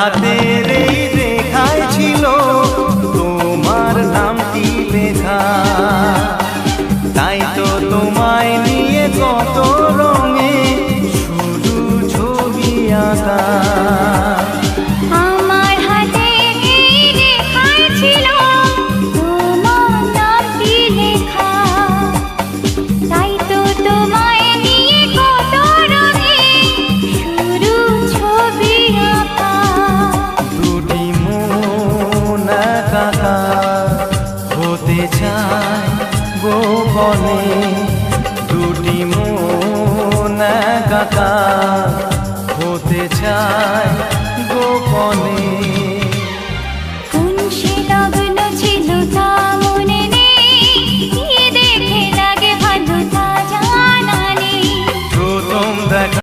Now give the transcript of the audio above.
হাতের এই রেখায় ছিল তোমার নামটি লেখা। তাই তো তোমায় নিয়ে কত রঙে শুধু ছবি আঁকা। আমার হাতে এই রেখায় ছিল তোমার নামটি লেখা। তাই তো তোমায় নিয়ে কত রঙে শুধু ছবি আঁকা। দুটি মন একাকা হতে চায় গোপনে, দুটি মন একাকা হতে চায় গোপনে।